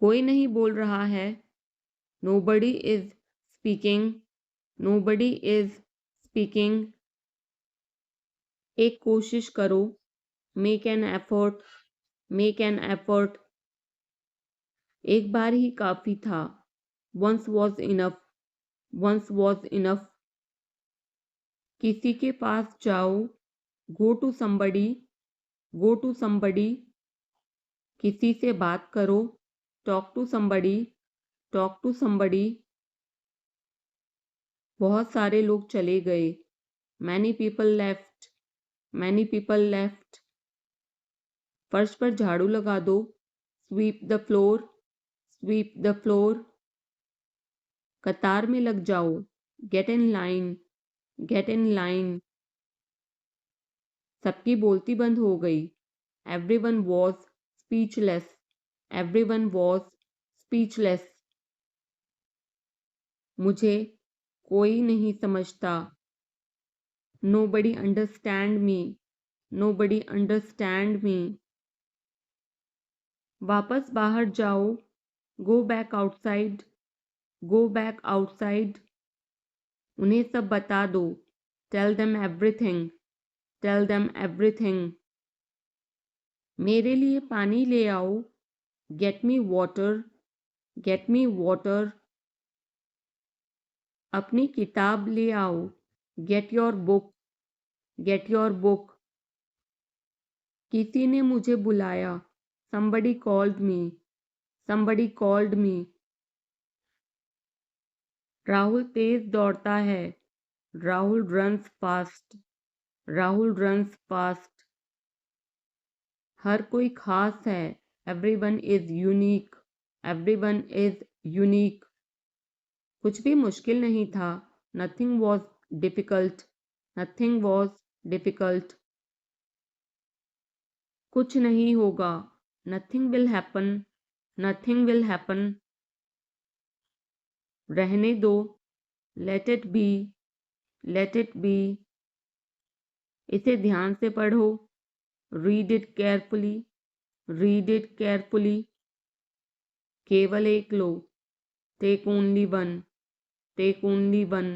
कोई नहीं बोल रहा है। Nobody is speaking. Nobody is speaking. एक कोशिश करो। Make an effort. Make an effort. एक बार ही काफी था। Once was enough. Once was enough. किसी के पास जाओ। Go to somebody. Go to somebody. किसी से बात करो। Talk to somebody. Talk to somebody. बहुत सारे लोग चले गए। Many people left. Many people left. फर्श पर झाड़ू लगा दो। Sweep the floor. Sweep the floor. कतार में लग जाओ। Get in line. Get in line. सबकी बोलती बंद हो गई। Everyone was speechless. Everyone was speechless. मुझे कोई नहीं समझता। Nobody understand me. Nobody understand me. वापस बाहर जाओ। Go back outside. Go back outside. उन्हें सब बता दो। Tell them everything. Tell them everything. मेरे लिए पानी ले आओ। Get me water. Get me water. अपनी किताब ले आओ। Get your book. Get your book. किसी ने मुझे बुलाया। Somebody called me. Somebody called me. Rahul तेज दौड़ता है। Rahul runs fast. Rahul runs fast. हर कोई खास है। Everyone is unique. Everyone is unique. कुछ भी मुश्किल नहीं था। Nothing was difficult. Nothing was difficult. कुछ नहीं होगा। Nothing will happen. Nothing will happen. रहने दो। Let it be. Let it be. इसे ध्यान से पढ़ो। Read it carefully. Read it carefully. केवल एक लो। Take only one. Take only one.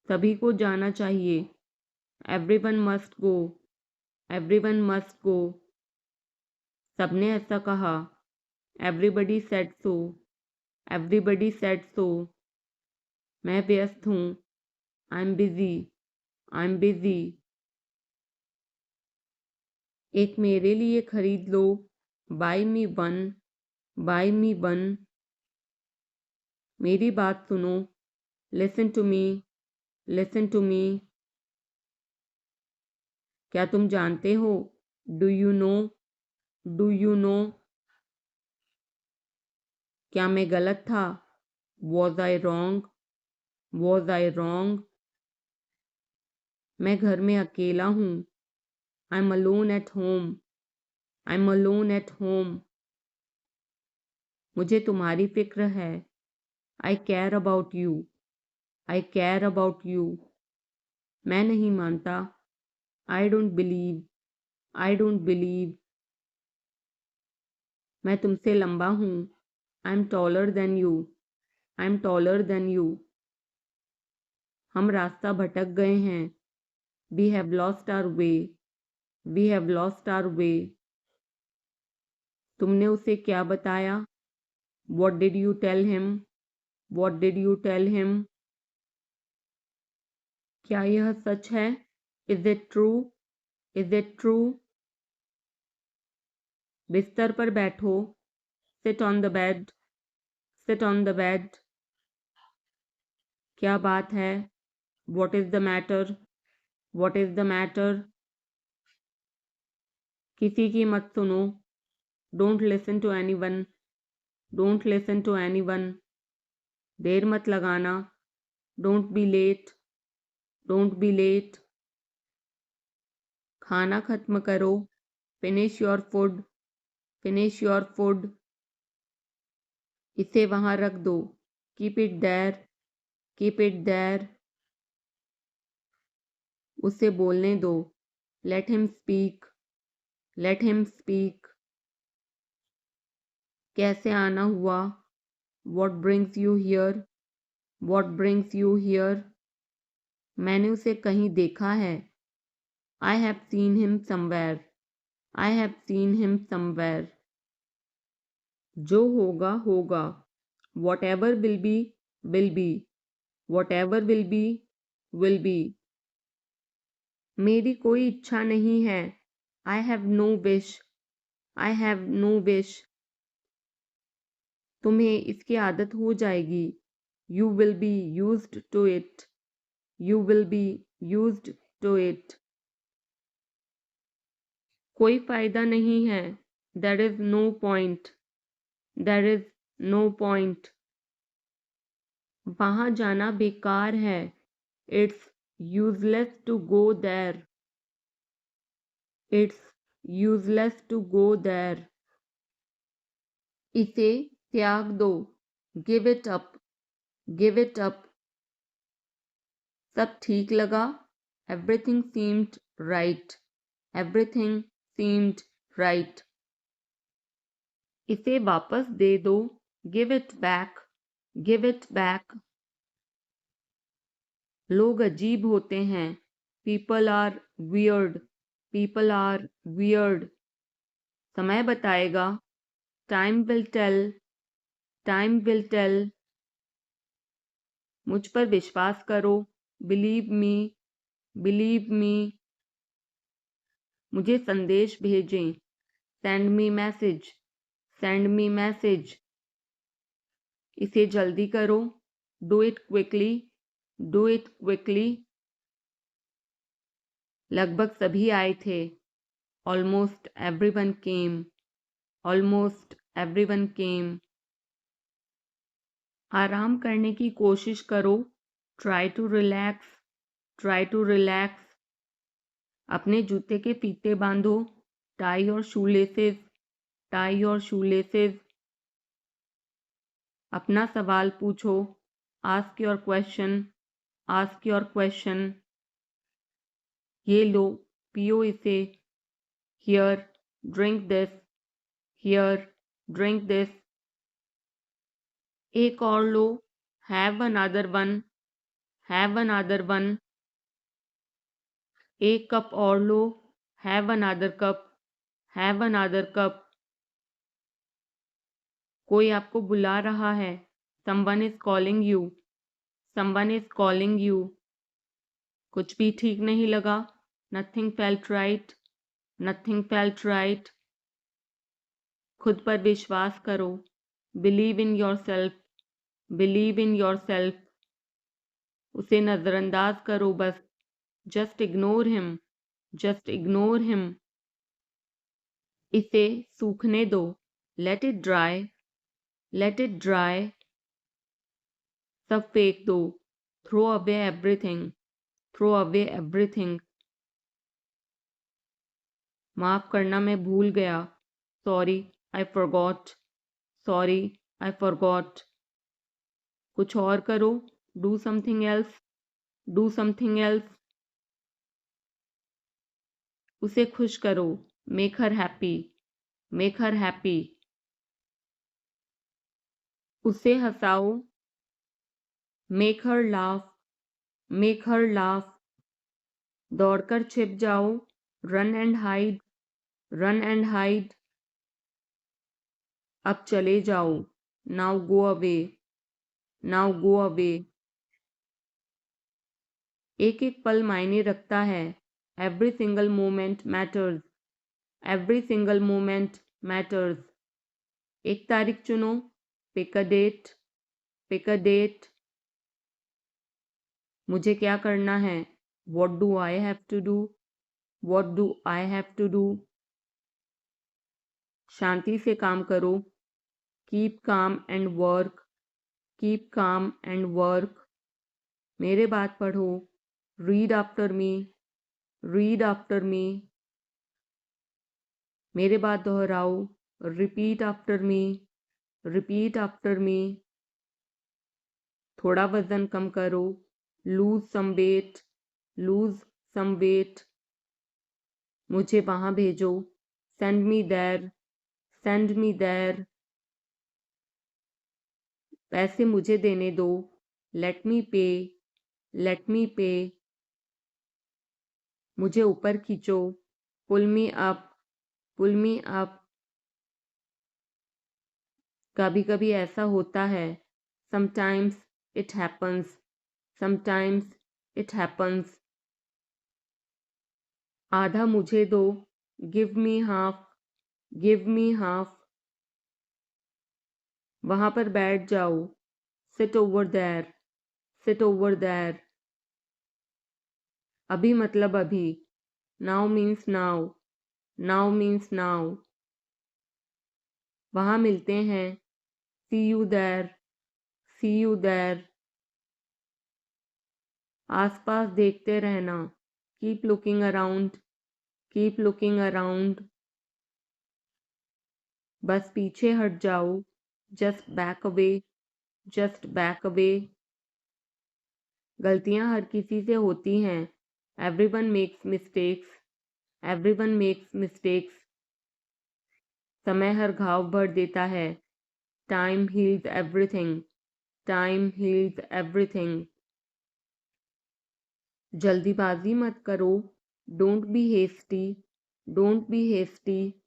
सभी को जाना चाहिए। Everyone must go. Everyone must go. सबने ऐसा कहा। Everybody said so. Everybody said so. मैं व्यस्त हूँ। I'm busy. I'm busy. एक मेरे लिए खरीद लो। Buy me one. Buy me one. मेरी बात सुनो। Listen to me. Listen to me. क्या तुम जानते हो? Do you know? Do you know? क्या मैं गलत था? Was I wrong? Was I wrong? मैं घर में अकेला हूँ। I'm alone at home. I'm alone at home. मुझे तुम्हारी फिक्र है। I care about you. I care about you. मैं नहीं मानता। I don't believe. I don't believe. मैं तुमसे लंबा हूँ। I'm taller than you. I'm taller than you. हम रास्ता भटक गए हैं। We have lost our way. We have lost our way. तुमने उसे क्या बताया? What did you tell him? What did you tell him? क्या यह सच है? Is it true? Is it true? बिस्तर पर बैठो। Sit on the bed. Sit on the bed. क्या बात है? What is the matter? What is the matter? किसी की मत सुनो। Don't listen to anyone. Don't listen to anyone. देर मत लगाना। Don't be late. Don't be late. खाना खत्म करो। Finish your food. Finish your food. इसे वहां रख दो। Keep it there. Keep it there. उसे बोलने दो। Let him speak. Let him speak. कैसे आना हुआ? What brings you here? What brings you here? मैंने उसे कहीं देखा है। I have seen him somewhere. I have seen him somewhere. जो होगा होगा। Whatever will be will be. Whatever will be will be. मेरी कोई इच्छा नहीं है। I have no wish. I have no wish. तुम्हें इसकी आदत हो जाएगी। You will be used to it. You will be used to it. कोई फायदा नहीं है। There is no point. There is no point. वहाँ जाना बेकार है। It's useless to go there. It's useless to go there. इसे त्याग दो। Give it up. Give it up. सब ठीक लगा। Everything seemed right. Everything seemed right. इसे वापस दे दो। Give it back. Give it back. लोग अजीब होते हैं। People are weird. People are weird. समय बताएगा। Time will tell. Time will tell. मुझ पर विश्वास करो। Believe me. Believe me. मुझे संदेश भेजें। Send me message. Send me message. इसे जल्दी करो। Do it quickly. Do it quickly. लगभग सभी आए थे। Almost everyone came. Almost everyone came. आराम करने की कोशिश करो। Try to relax. Try to relax. अपने जूते के फीते बांधो। Tie your shoelaces. Tie your shoelaces. अपना सवाल पूछो। Ask your question. Ask your question. ये लो, पियो इसे। Here, drink this. Here, drink this. एक और लो। Have another one. Have another one. एक कप और लो। Have another cup. Have another cup. कोई आपको बुला रहा है। Someone is calling you. Someone is calling you. कुछ भी ठीक नहीं लगा। Nothing felt right. Nothing felt right. खुद पर विश्वास करो। Believe in yourself. Believe in yourself. उसे नजरअंदाज करो बस। Just ignore him. Just ignore him. इसे सूखने दो। Let it dry. Let it dry. सब फेंक दो। Throw away everything. Throw away everything. माफ करना मैं भूल गया। Sorry, I forgot. Sorry, I forgot. कुछ और करो। Do something else. Do something else. उसे खुश करो। Make her happy. Make her happy. उसे हंसाओ। Make her laugh. Make her laugh. दौड़कर छिप जाओ। Run and hide. Run and hide. अब चले जाओ। Now go away. Now go away. एक एक पल मायने रखता है। Every single moment matters. Every single moment matters. एक तारीख चुनो। Pick a date. Pick a date. मुझे क्या करना है? What do I have to do? What do I have to do? शांति से काम करो। Keep calm and work. Keep calm and work. मेरे बात पढ़ो। Read after me. Read after me. मेरे बात दोहराओ। Repeat after me. Repeat after me. थोड़ा वजन कम करो। Lose some weight. Lose some weight. मुझे वहाँ भेजो। Send me there. Send me there. पैसे मुझे देने दो, लेट मी पे, लेट मी पे। मुझे ऊपर खींचो, पुल मी अप, पुल मी अप। कभी कभी ऐसा होता है, sometimes it happens, sometimes it happens. आधा मुझे दो, give me half, give me half. वहां पर बैठ जाओ, sit over there, sit over there. अभी मतलब अभी, now means now, now means now. वहां मिलते हैं, see you there, see you there. आसपास देखते रहना, keep looking around, keep looking around. बस पीछे हट जाओ, just back away, just back away. गलतियां हर किसी से होती हैं, everyone makes mistakes, everyone makes mistakes. समय हर घाव भर देता है, time heals everything, time heals everything. जल्दीबाजी मत करो, don't be hasty, don't be hasty.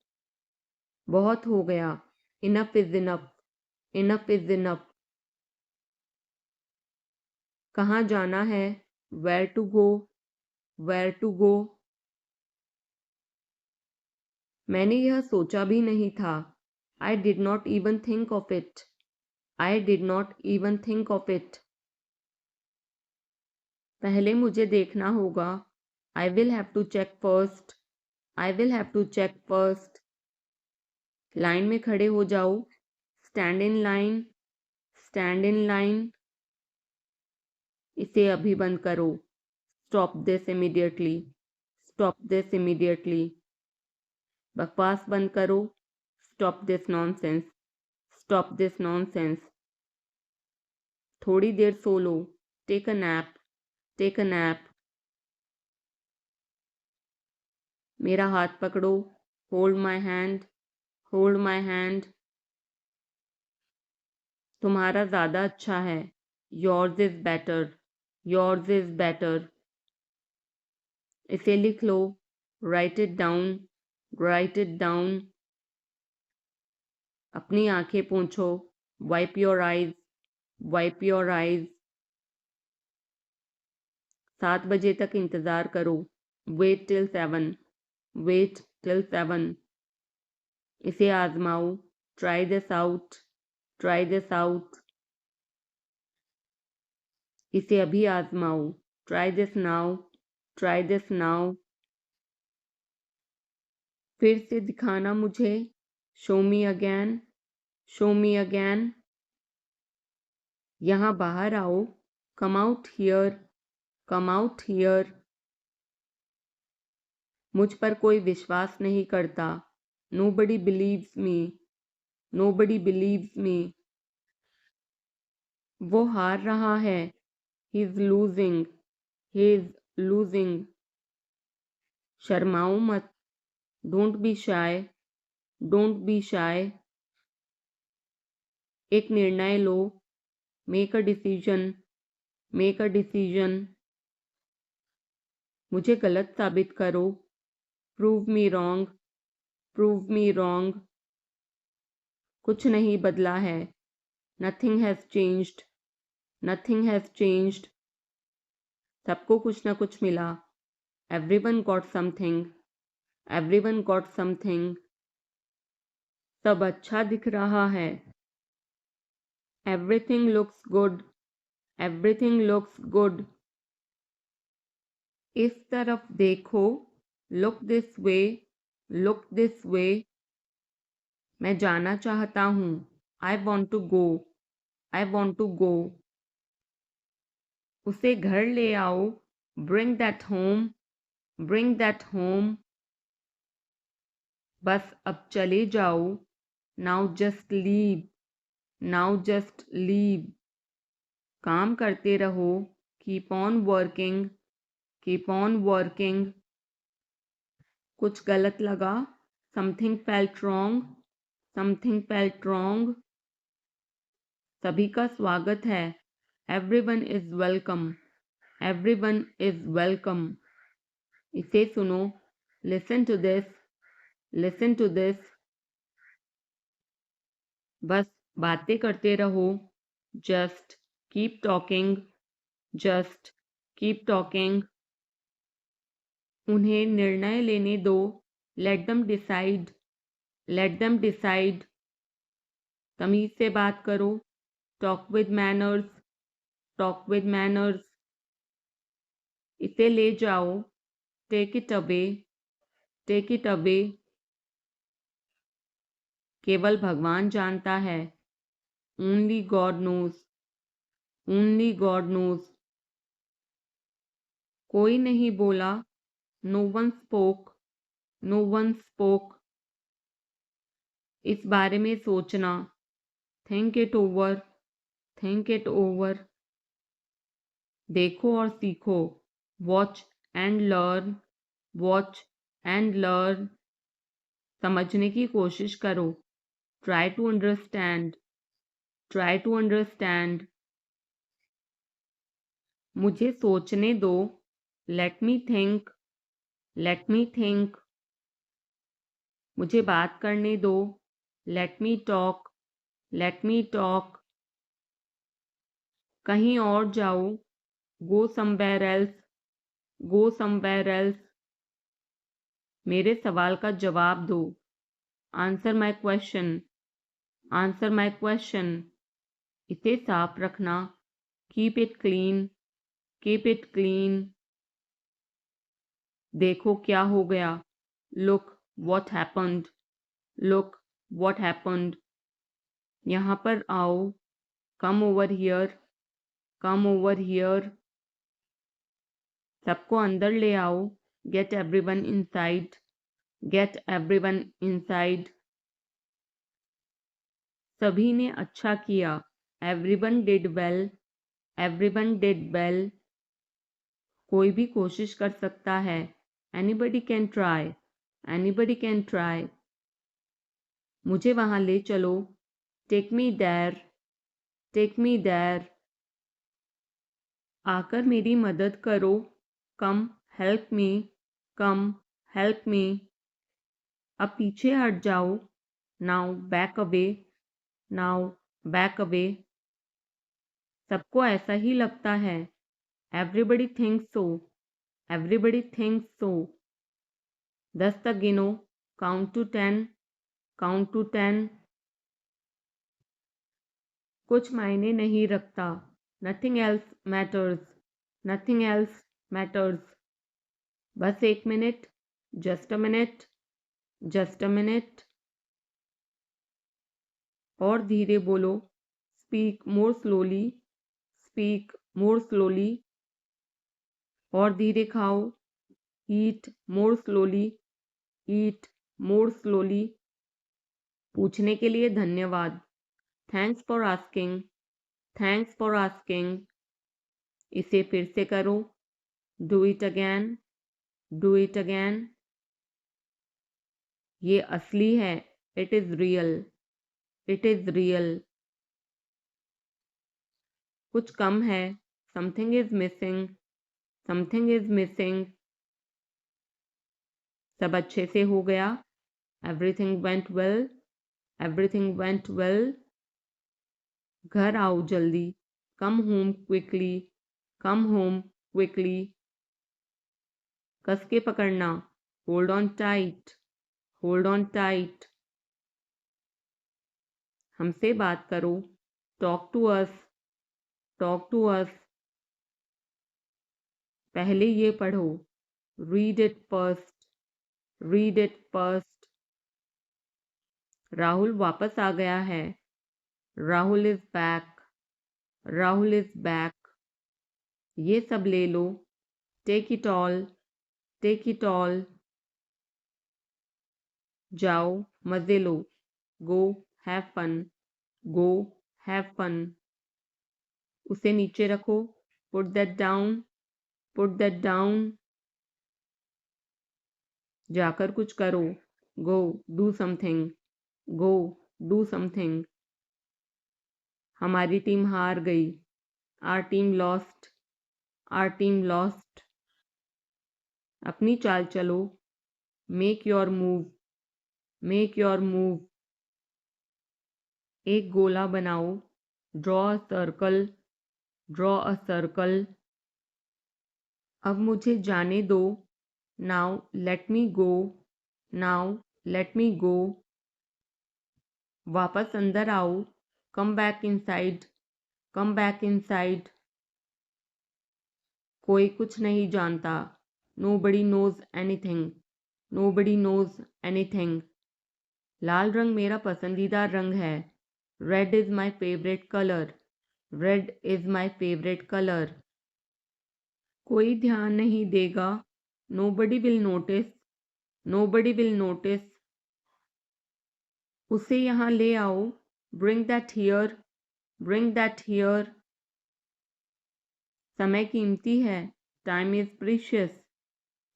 बहुत हो गया, enough is enough, enough is enough. कहाँ जाना है, where to go, where to go. मैंने यह सोचा भी नहीं था, I did not even think of it, I did not even think of it. पहले मुझे देखना होगा, I will have to check first, I will have to check first. लाइन में खड़े हो जाओ, stand in line, stand in line. इसे अभी बंद करो, stop this immediately, stop this immediately. बकवास बंद करो, stop this nonsense, stop this nonsense. थोड़ी देर सो लो, take a nap, take a nap. मेरा हाथ पकड़ो, hold my hand, hold my hand. तुम्हारा ज़्यादा अच्छा है, yours is better, yours is better. इसे लिख लो, write it down, write it down. अपनी आंखें पोंछो, wipe your eyes, wipe your eyes. 7 बजे तक इंतज़ार करो, वेट टिल 7, वेट टिल 7। इसे आजमाओ, try this out, try this out. इसे अभी आजमाओ, try this now, try this now. फिर से दिखाना मुझे, show me again, show me again. यहाँ बाहर आओ, come out here, come out here. मुझ पर कोई विश्वास नहीं करता, nobody believes me, nobody believes me. वो हार रहा है, he is losing, he is losing. शर्माओ मत, don't be shy, don't be shy. एक निर्णय लो, make a decision, make a decision. मुझे गलत साबित करो, prove me wrong, prove me wrong. कुछ नहीं बदला है, nothing has changed, nothing has changed. सबको कुछ ना कुछ मिला, everyone got something, everyone got something. सब अच्छा दिख रहा है, everything looks good, everything looks good. इस तरफ देखो, look this way, look this way. मैं जाना चाहता हूँ, I want to go, I want to गो। उसे घर ले आओ, bring that home, bring that home. बस अब चले जाओ, now just leave, now just leave. काम करते रहो, keep on working, keep on working. कुछ गलत लगा, something felt wrong, something felt wrong. सभी का स्वागत है। Everyone is welcome. Everyone is welcome. इसे सुनो। Listen to this. Listen to this. बस बातें करते रहो। Just keep talking. Just keep talking. उन्हें निर्णय लेने दो। Let them decide. Let them decide. तमीज से बात करो। Talk with manners. Talk with manners. इसे ले जाओ। Take it away. Take it away. केवल भगवान जानता है। Only God knows. Only God knows. कोई नहीं बोला। No one spoke. No one spoke. इस बारे में सोचना। Think it over. Think it over. देखो और सीखो। Watch and learn. Watch and learn. समझने की कोशिश करो। Try to understand. Try to understand. मुझे सोचने दो। Let me think. Let me think. मुझे बात करने दो। Let me talk. Let me talk. कहीं और जाओ। Go somewhere else. Go somewhere else. मेरे सवाल का जवाब दो। Answer my question. Answer my question. इसे साफ रखना। Keep it clean. Keep it clean. देखो क्या हो गया। Look what happened. Look what happened. यहाँ पर आओ। Come over here. Come over here. सबको अंदर ले आओ। Get everyone inside. Get everyone inside. सभी ने अच्छा किया। Everyone did well. Everyone did well. कोई भी कोशिश कर सकता है। Anybody can try. Anybody can try. मुझे वहां ले चलो। Take me there. Take me there. आकर मेरी मदद करो। Come help me. Come help me. अब पीछे हट जाओ। Now back away. Now back away. सबको ऐसा ही लगता है। एवरीबडी थिंक्स सो। Everybody thinks so. 10 तक गिनो। Count to 10। Count to 10। कुछ मायने नहीं रखता। Nothing else matters. Nothing else matters. बस 1 minute. Just a minute. Just a minute. और धीरे बोलो। Speak more slowly. Speak more slowly. और धीरे खाओ। Eat more slowly. Eat more slowly. पूछने के लिए धन्यवाद। Thanks for asking. Thanks for asking. इसे फिर से करो। Do it again. Do it again. ये असली है। It is real. It is real. कुछ कम है। Something is missing. Something is missing. सब अच्छे से हो गया। Everything went well. Everything went well. घर आओ जल्दी। Come home quickly. Come home quickly. कस के पकड़ना। Hold on tight. Hold on tight. हमसे बात करो। Talk to us. Talk to us. पहले ये पढ़ो। Read it first. Read it first. Rahul वापस आ गया है। Rahul is back. Rahul is back. ये सब ले लो। Take it all. Take it all. जाओ मजे लो। Go have fun. Go have fun. उसे नीचे रखो। Put that down. Put that down. जाकर कुछ करो। Go do something. Go do something. हमारी टीम हार गई। Our team lost. Our team lost. अपनी चाल चलो। Make your move. Make your move. एक गोला बनाओ। Draw a circle. Draw a circle. अब मुझे जाने दो। Now let me go. Now let me go. वापस अंदर आओ। Come back inside. Come back inside. कोई कुछ नहीं जानता। Nobody knows anything. Nobody knows anything. लाल रंग मेरा पसंदीदा रंग है। Red is my favorite color. Red is my favorite color. कोई ध्यान नहीं देगा। Nobody will notice. Nobody will notice. उसे यहाँ ले आओ। Bring that here. Bring that here. समय कीमती है। Time is precious.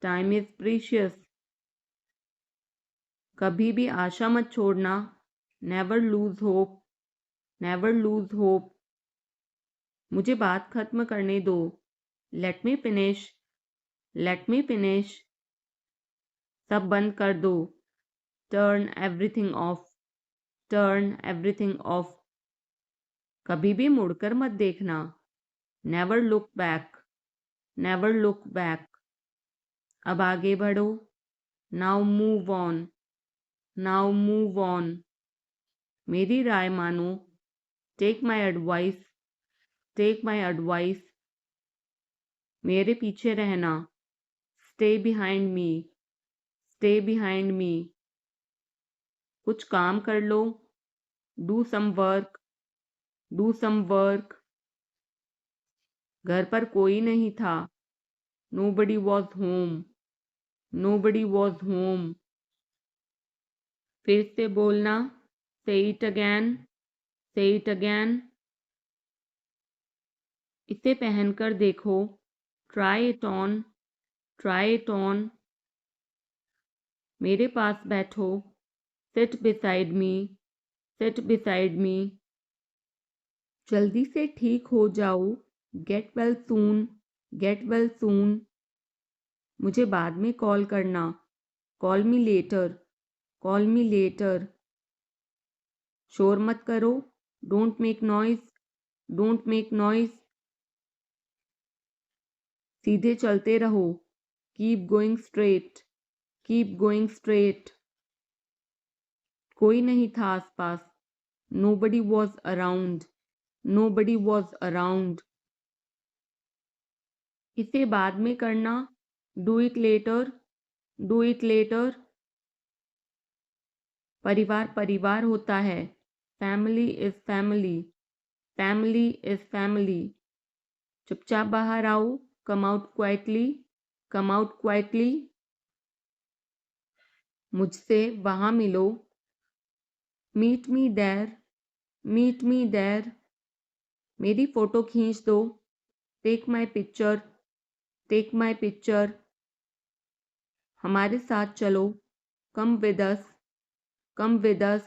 Time is precious. कभी भी आशा मत छोड़ना। Never lose hope. Never lose hope. मुझे बात खत्म करने दो। Let me finish. Let me finish. सब बंद कर दो। Turn everything off. Turn everything off. कभी भी मुड़कर मत देखना। Never look back. Never look back. अब आगे बढ़ो। Now move on. Now move on. मेरी राय मानो। Take my advice. Take my advice. मेरे पीछे रहना। Stay behind me. Stay behind me. कुछ काम कर लो। Do some work. Do some work. घर पर कोई नहीं था। Nobody was home. Nobody was home. फिर से बोलना। Say it again. Say it again. इसे पहनकर देखो। Try it on. Try it on. मेरे पास बैठो। Sit beside me. Sit beside me. जल्दी से ठीक हो जाओ। Get well soon. Get well soon. मुझे बाद में कॉल करना। Call me later. Call me later. शोर मत करो। Don't make noise. Don't make noise. सीधे चलते रहो। Keep going straight. Keep going straight. कोई नहीं था आसपास। Nobody was around. Nobody was around. इसे बाद में करना। Do it later. Do it later. परिवार परिवार होता है। Family is family. Family is family. चुपचाप बाहर आओ। Come out quietly. Come out quietly. मुझसे वहाँ मिलो। Meet me there. Meet me there. मेरी फोटो खींच दो। Take my picture. Take my picture. हमारे साथ चलो। Come with us. Come with us.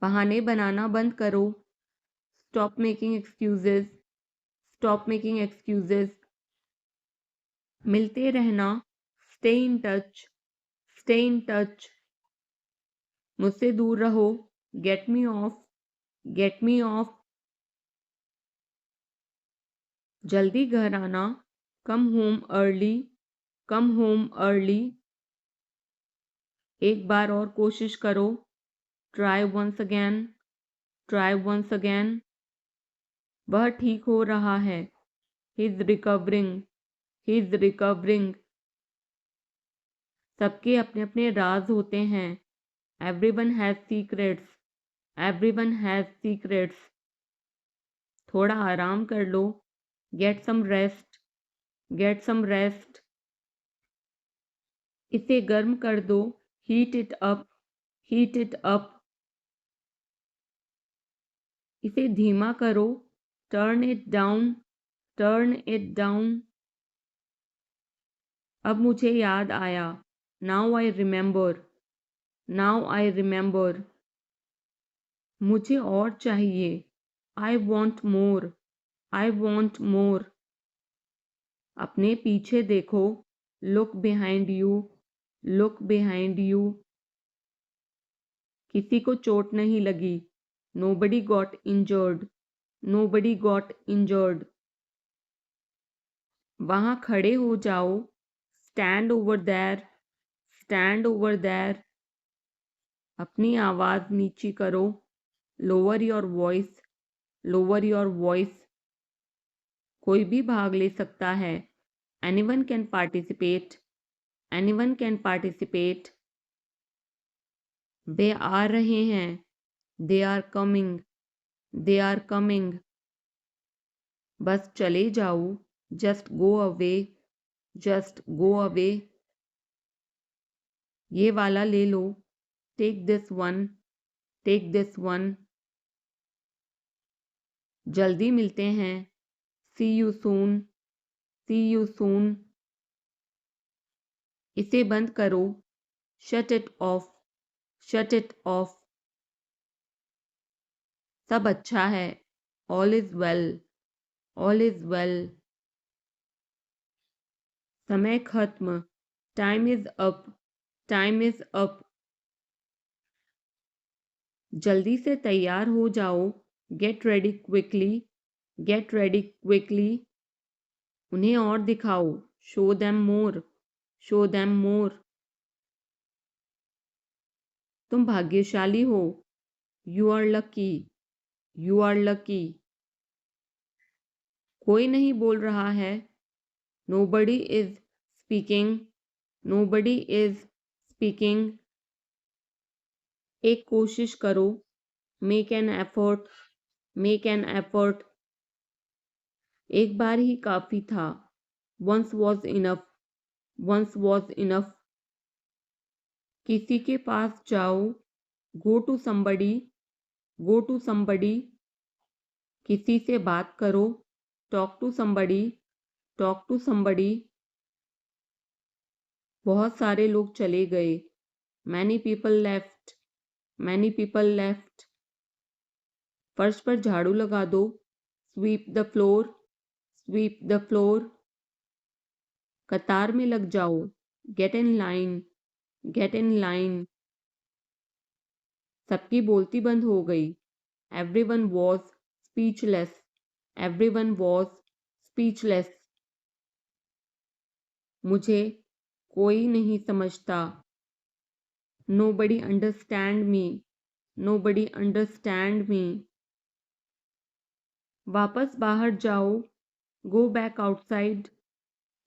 बहाने बनाना बंद करो। Stop making excuses. Stop making excuses. मिलते रहना। Stay in touch. Stay in touch. मुझसे दूर रहो। Get me off. Get me off. जल्दी घर आना। Come home early. Come home early. एक बार और कोशिश करो। Try once again. Try once again. वह ठीक हो रहा है। He's recovering. He's recovering. सबके अपने अपने राज होते हैं। Everyone has secrets. Everyone has secrets. थोड़ा आराम कर लो। Get some rest. Get some rest. इसे गर्म कर दो। Heat it up. Heat it up. इसे धीमा करो। Turn it down. Turn it down. अब मुझे याद आया। Now I remember. Now I remember. मुझे और चाहिए। I want more. I want more. अपने पीछे देखो। Look behind you. Look behind you. किसी को चोट नहीं लगी। Nobody got injured. Nobody got injured. वहां खड़े हो जाओ। Stand over there. Stand over there. अपनी आवाज नीची करो। Lower your voice. Lower your voice. कोई भी भाग ले सकता है। Anyone can participate. Anyone can participate. वे आ रहे हैं। They are coming. They are coming. बस चले जाओ। Just go away. Just go away. ये वाला ले लो। Take this one. Take this one. जल्दी मिलते हैं। See you soon. See you soon. इसे बंद करो। Shut it off. Shut it off. सब अच्छा है। All is well. All is well. समय खत्म। Time is up. Time is up. जल्दी से तैयार हो जाओ। Get ready quickly. Get ready quickly. उन्हें और दिखाओ। Show them more. Show them more. तुम भाग्यशाली हो। You are lucky. You are lucky. कोई नहीं बोल रहा है। Nobody is speaking. Nobody is speaking. एक कोशिश करो। Make an effort. Make an effort. एक बार ही काफी था। Once was enough. Once was enough. किसी के पास जाओ। Go to somebody। Go to somebody। किसी से बात करो। Talk to somebody। Talk to somebody। बहुत सारे लोग चले गए। Many people left. Many people left. फर्श पर झाड़ू लगा दो। Sweep the floor. Sweep the floor. कतार में लग जाओ। Get in line. Get in line. सबकी बोलती बंद हो गई। Everyone was speechless. Everyone was speechless. मुझे कोई नहीं समझता। Nobody understand me. Nobody understand me. वापस बाहर जाओ। Go back outside.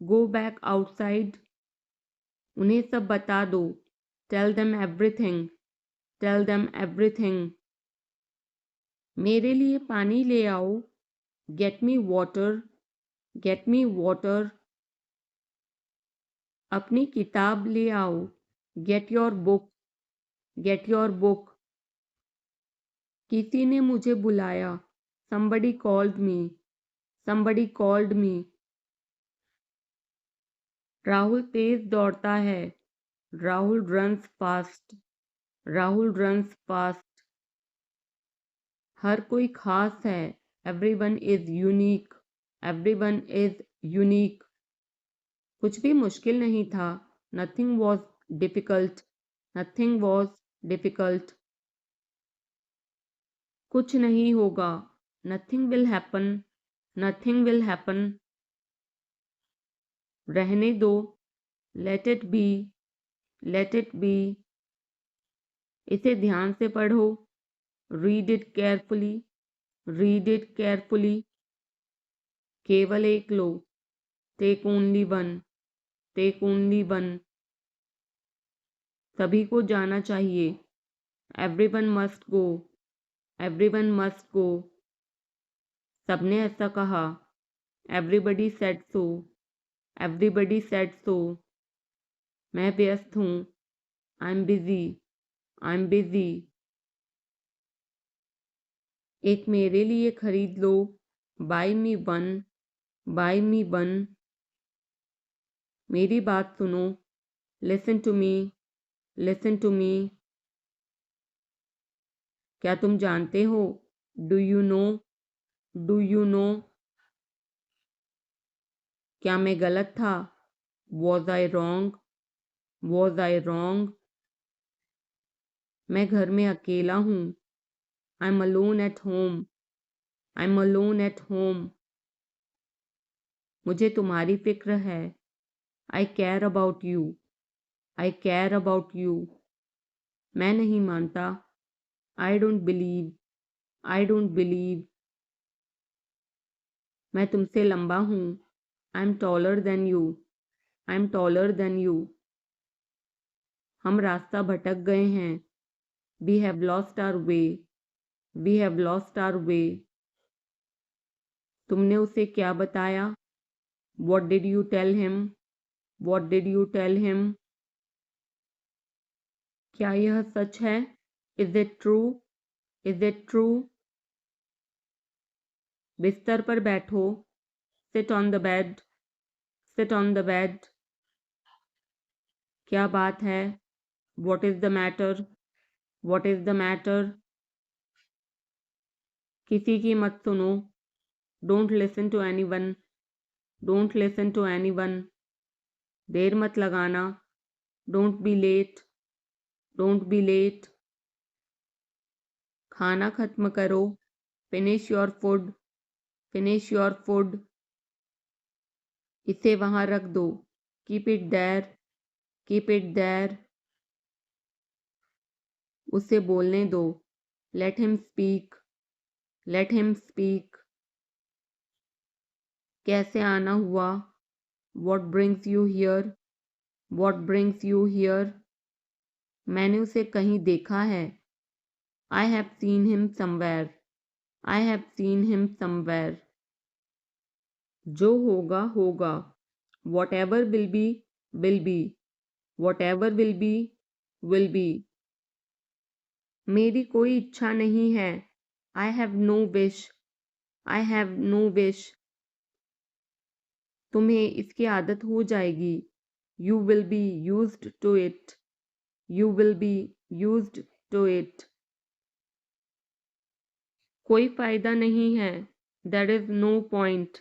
Go back outside. उन्हें सब बता दो। Tell them everything. Tell them everything. मेरे लिए पानी ले आओ। Get me water. Get me water. अपनी किताब ले आओ। Get your book. Get your book. किसी ने मुझे बुलाया। somebody called me। somebody called me। Rahul तेज दौड़ता है। Rahul runs fast. Rahul runs fast. हर कोई खास है। Everyone is unique. Everyone is unique. कुछ भी मुश्किल नहीं था। Nothing was difficult. Nothing was difficult. कुछ नहीं होगा। Nothing will happen. Nothing will happen. रहने दो। Let it be. Let it be. इसे ध्यान से पढ़ो। Read it carefully. Read it carefully. केवल एक लो। Take only one. Take only one. सभी को जाना चाहिए। Everyone must go. Everyone must go. सबने ऐसा कहा। Everybody said so. Everybody said so. मैं व्यस्त हूँ। I am busy. I am busy. एक मेरे लिए खरीद लो। Buy me one. Buy me one. मेरी बात सुनो। Listen to me. Listen to me. क्या तुम जानते हो? Do you know? Do you know? क्या मैं गलत था? Was I wrong? Was I wrong? मैं घर में अकेला हूँ। I am alone at home. I am alone at home. मुझे तुम्हारी फिक्र है। I care about you. I care about you. मैं नहीं मानता। I don't believe. I don't believe. मैं तुमसे लंबा हूँ। I am taller than you. I am taller than you. हम रास्ता भटक गए हैं। We have lost our way. We have lost our way. तुमने उसे क्या बताया? What did you tell him? What did you tell him? क्या यह सच है? Is it true? Is it true? बिस्तर पर बैठो। Sit on the bed. Sit on the bed. क्या बात है? What is the matter? What is the matter? किसी की मत सुनो। Don't listen to anyone. Don't listen to anyone. देर मत लगाना। Don't be late. Don't be late. खाना खत्म करो। Finish your food. Finish your food. इसे वहां रख दो। Keep it there. Keep it there. उसे बोलने दो। Let him speak. Let him speak. कैसे आना हुआ? What brings you here? What brings you here? मैंने उसे कहीं देखा है। I have seen him somewhere. I have seen him somewhere. जो होगा होगा। Whatever will be will be. Whatever will be will be. मेरी कोई इच्छा नहीं है। I have no wish. I have no wish. तुम्हें इसकी आदत हो जाएगी। You will be used to it. You will be used to it. कोई फायदा नहीं है। There is no point.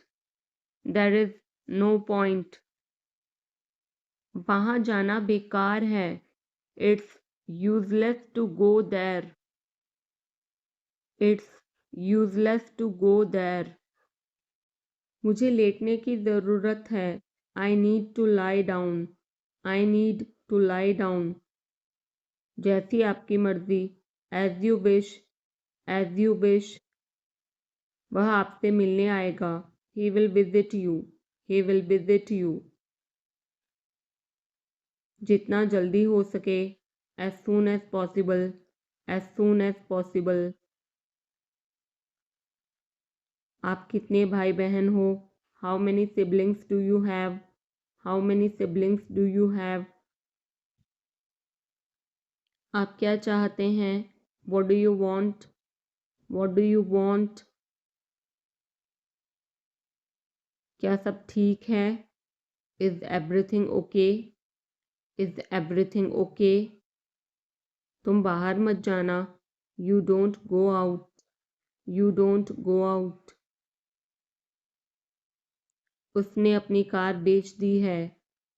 There is no point. वहां जाना बेकार है। It's useless to go there. It's useless to go there. मुझे लेटने की ज़रूरत है। I need to lie down. I need to lie down. जैसी आपकी मर्जी। As you wish. As you wish. वह आपसे मिलने आएगा। He will visit you. He will visit you. जितना जल्दी हो सके। As soon as possible. As soon as possible. आप कितने भाई बहन हो? How many siblings do you have? How many siblings do you have? आप क्या चाहते हैं? What do you want? What do you want? क्या सब ठीक है? Is everything okay? Is everything okay? तुम बाहर मत जाना। You don't go out. You don't go out. उसने अपनी कार बेच दी है।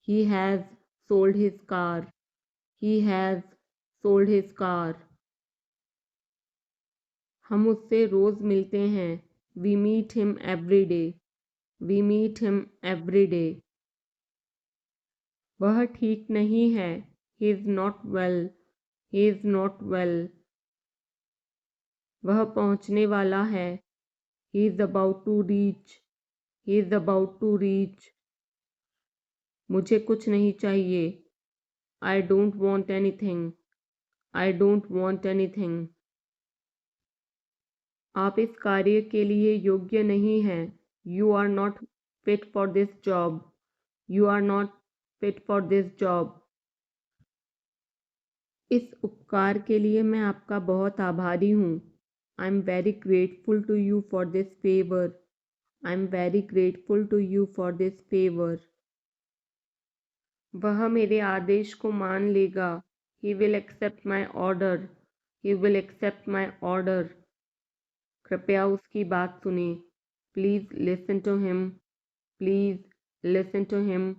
He has sold his car. He has sold his car. हम उससे रोज़ मिलते हैं। We meet him every day. We meet him every day. वह ठीक नहीं है। He is not well. He is not well. वह पहुंचने वाला है। He is about to reach. He is about to reach. मुझे कुछ नहीं चाहिए। I don't want anything. I don't want anything. आप इस कार्य के लिए योग्य नहीं हैं। You are not fit for this job. You are not fit for this job. इस उपकार के लिए मैं आपका बहुत आभारी हूँ। I am very grateful to you for this favour. I am very grateful to you for this favour. वह मेरे आदेश को मान लेगा। He will accept my order. He will accept my order. कृपया उसकी बात सुने. Please listen to him. Please listen to him.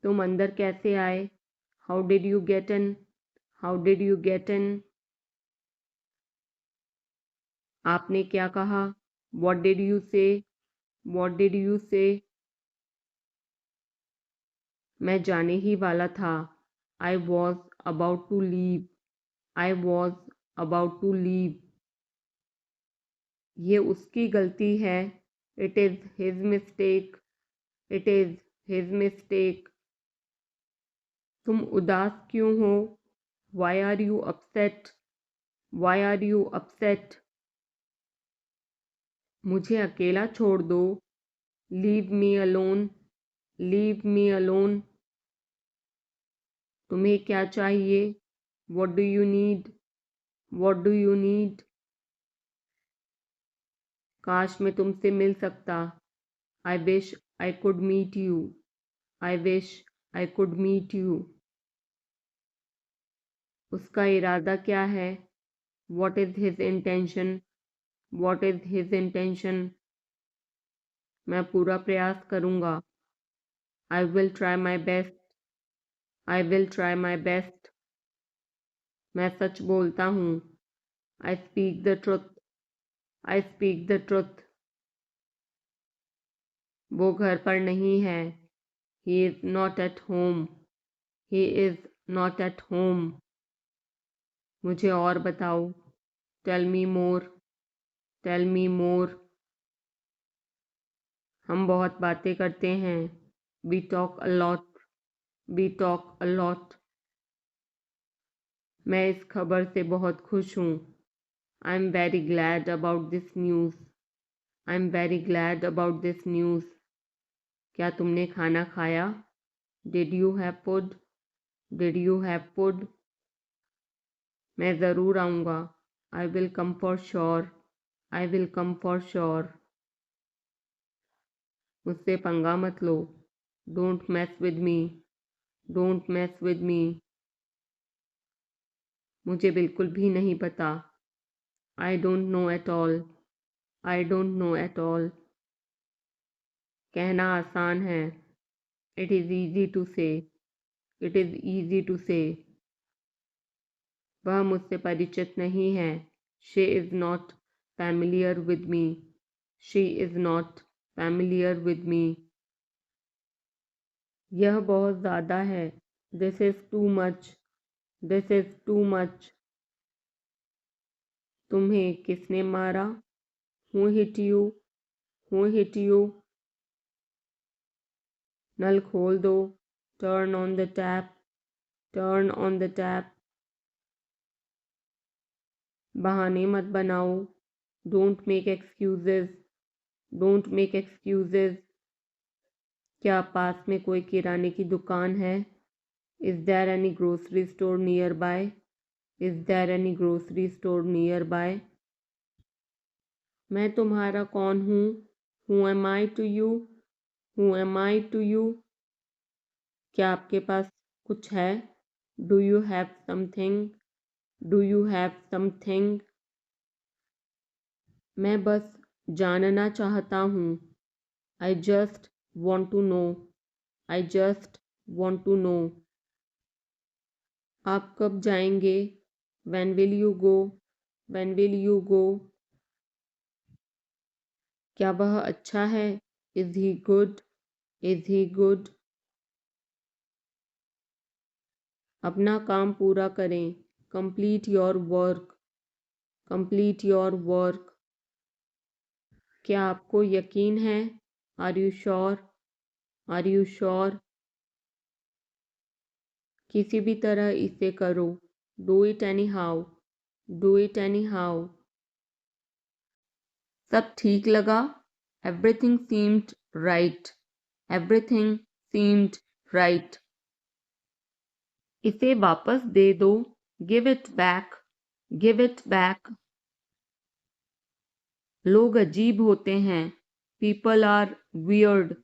तुम अंदर कैसे आए? How did you get in? How did you get in? आपने क्या कहा? What did you say? What did you say? मैं जाने ही वाला था. I was about to leave. I was about to leave. ये उसकी गलती है. It is his mistake. It is his mistake. तुम उदास क्यों हो? Why are you upset? Why are you upset? मुझे अकेला छोड़ दो. Leave me alone. Leave me alone. तुम्हें क्या चाहिए? What do you need? What do you need? काश मैं तुमसे मिल सकता. I wish I could meet you. I wish I could meet you. उसका इरादा क्या है? What is his intention? What is his intention? मैं पूरा प्रयास करूँगा. I will try my best. I will try my best. मैं सच बोलता हूँ. I speak the truth. I speak the truth. वो घर पर नहीं है. He is not at home. He is not at home. मुझे और बताओ. Tell me more. Tell me more. हम बहुत बातें करते हैं. We talk a lot. We talk a lot. मैं इस खबर से बहुत खुश हूँ. I'm very glad about this news. I'm very glad about this news. क्या तुमने खाना खाया? Did you have food? Did you have food? मैं ज़रूर आऊँगा. I will come for sure. I will come for sure. मुझसे पंगा मत लो. Don't mess with me. Don't mess with me. मुझे बिल्कुल भी नहीं पता. I don't know at all. I don't know at all. कहना आसान है. It is easy to say. It is easy to say. वह मुझसे परिचित नहीं है. She is not familiar with me. She is not familiar with me. यह बहुत ज़्यादा है. This is too much. This is too much. तुम्हें किसने मारा? Who hit you? Who hit you? नल खोल दो. Turn on the tap. Turn on the tap. बहाने मत बनाओ. Don't make excuses. Don't make excuses. क्या पास में कोई किराने की दुकान है? Is there any grocery store nearby? Is there any grocery store nearby? मैं तुम्हारा कौन हूँ? Who am I to you? Who am I to you? क्या आपके पास कुछ है? Do you have something? Do you have something? मैं बस जानना चाहता हूँ. I just want to know. I just want to know. आप कब जाएंगे? When will you go? When will you go? क्या वह अच्छा है? Is he good? Is he good? अपना काम पूरा करें. Complete your work. Complete your work. क्या आपको यकीन है? Are you sure? Are you sure? किसी भी तरह इसे करो. Do it anyhow. Do it anyhow. सब ठीक लगा? Everything seemed right. Everything seemed right. इसे वापस दे दो. Give it back. Give it back. लोग अजीब होते हैं. People are weird.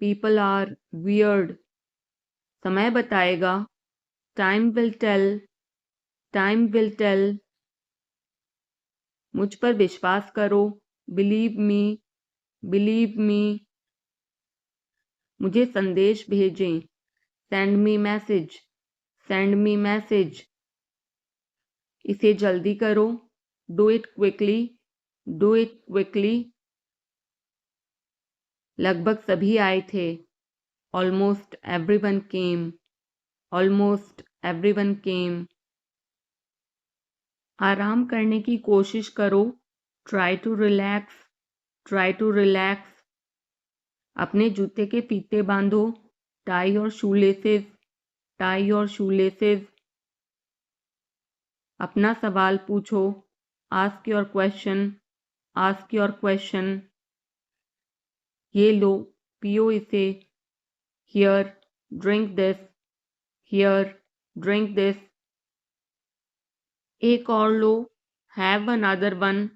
People are weird. समय बताएगा. Time will tell. Time will tell. मुझ पर विश्वास करो, बिलीव मी, मुझे संदेश भेजें, सेंड मी मैसेज, इसे जल्दी करो, डू इट क्विकली, लगभग सभी आए थे, ऑलमोस्ट एवरीवन केम, आराम करने की कोशिश करो, ट्राई टू रिलैक्स, अपने जूते के फीते बांधो, टाई योर शूलेसेस, अपना सवाल पूछो, आस्क योर क्वेश्चन, ये लो, पियो इसे, हियर ड्रिंक दिस, एक और लो, हैव अनदर वन,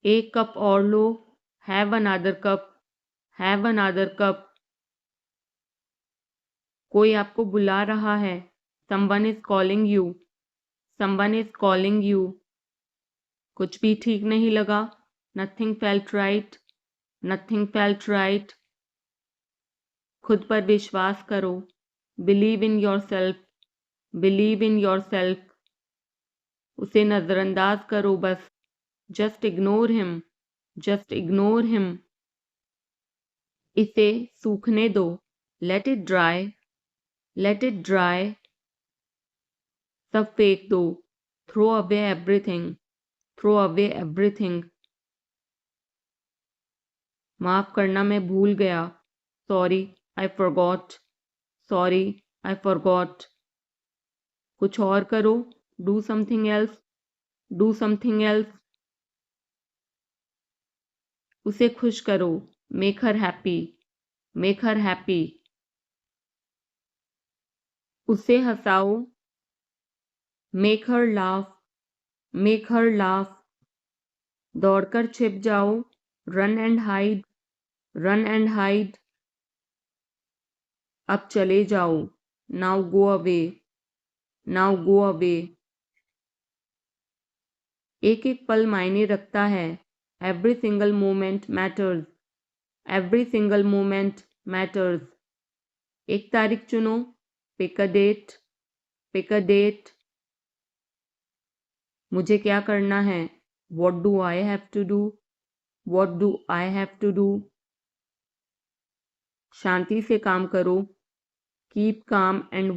एक कप और लो, हैव अनदर कप, कोई आपको बुला रहा है, समवन इज कॉलिंग यू, कुछ भी ठीक नहीं लगा, नथिंग फेल्ट राइट, खुद पर विश्वास करो, बिलीव इन योरसेल्फ, उसे नजरअंदाज करो बस, जस्ट इग्नोर हिम, इसे सूखने दो, लेट इट ड्राई, सब फेंक दो, थ्रो अवे एवरीथिंग, माफ करना मैं भूल गया, सॉरी आई फॉरगॉट, कुछ और करो, डू समथिंग एल्स, उसे खुश करो, मेक हर हैप्पी, उसे हंसाओ, मेक हर लाफ, दौड़कर छिप जाओ, रन एंड हाइड, अब चले जाओ, नाउ गो अवे, एक एक पल मायने रखता है, एवरी सिंगल मोमेंट मैटर्स, एक तारीख चुनो, पिक अ डेट, मुझे क्या करना है, what do I have to do, शांति से काम करो, कीप काम एंड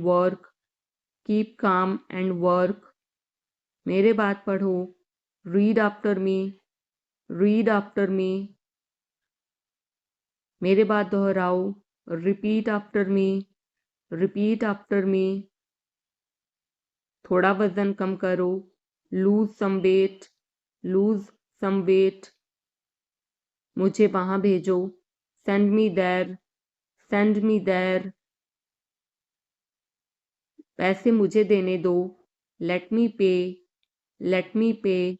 वर्क, मेरे बात पढ़ो, रीड आफ्टर मी, मेरे बात दोहराओ, रिपीट आफ्टर मी, थोड़ा वजन कम करो, लूज सम वेट, मुझे वहां भेजो, सेंड मी देयर, पैसे मुझे देने दो, लेट मी पे,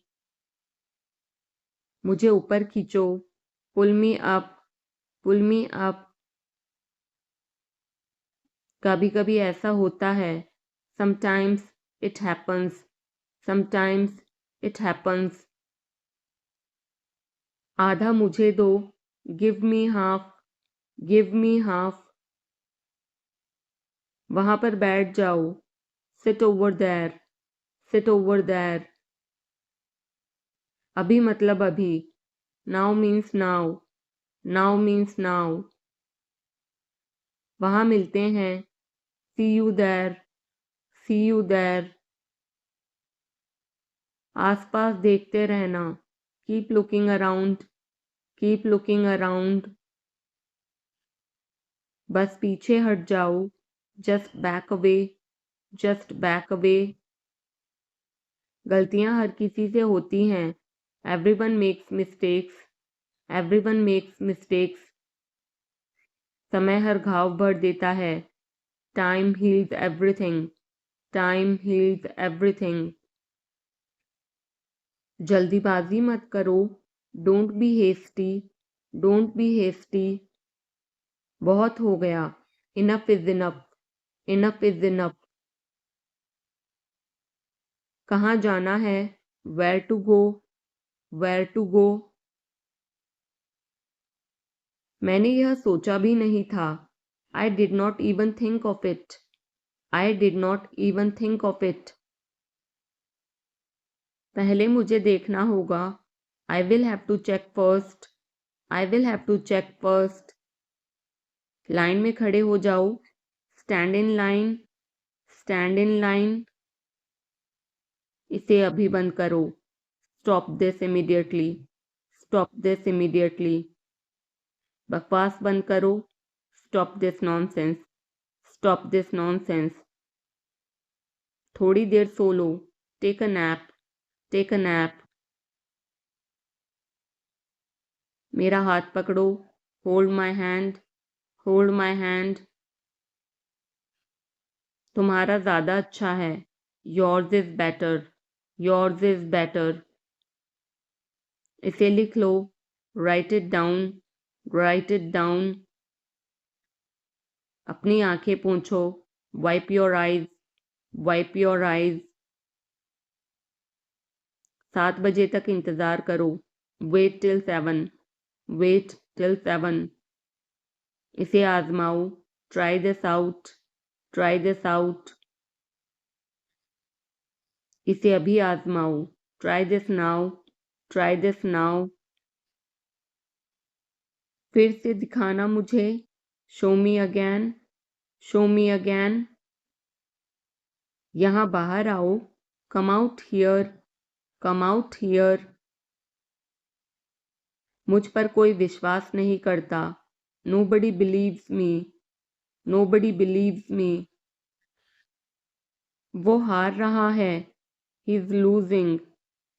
मुझे ऊपर खींचो, पुल मी अप, कभी कभी ऐसा होता है, समटाइम्स इट हैपन्स, आधा मुझे दो, गिव मी हाफ, वहां पर बैठ जाओ, सिट ओवर देयर, अभी मतलब अभी, नाउ मीन्स नाउ, वहां मिलते हैं, सी यू देयर, आसपास देखते रहना, कीप लुकिंग अराउंड, बस पीछे हट जाओ, जस्ट बैक अवे, गलतियां हर किसी से होती हैं, एवरीवन मेक्स समय हर घाव भर देता है, टाइम हील्स एवरीथिंग, जल्दीबाजी मत करो, डोंट बी हेस्टी, बहुत हो गया, इनफ इज इनफ, कहाँ जाना है? Where to go? Where to go? मैंने यह सोचा भी नहीं था। I did not even think of it. I did not even think of it. पहले मुझे देखना होगा। I will have to check first. I will have to check first. Line में खड़े हो जाओ। Stand in line. Stand in line. इसे अभी बंद करो। Stop this immediately. Stop this immediately. बकवास बंद करो। Stop this nonsense. Stop this nonsense. थोड़ी देर सो लो। Take a nap. Take a nap. मेरा हाथ पकड़ो। Hold my hand. Hold my hand. तुम्हारा ज़्यादा अच्छा है। Yours is better. Yours is better. इसे लिख लो। Write it down. Write it down. अपनी आंखें पोंछो। Wipe your eyes. Wipe your eyes. 7 बजे तक इंतज़ार करो। Wait till 7. Wait till 7. इसे आजमाओ। Try this out. Try this out. इसे अभी आजमाओ। Try this now. Try this now. फिर से दिखाना मुझे। Show me again. Show me again. यहाँ बाहर आओ। Come out here. Come out here. मुझ पर कोई विश्वास नहीं करता। Nobody believes me. Nobody believes me. वो हार रहा है। He is losing.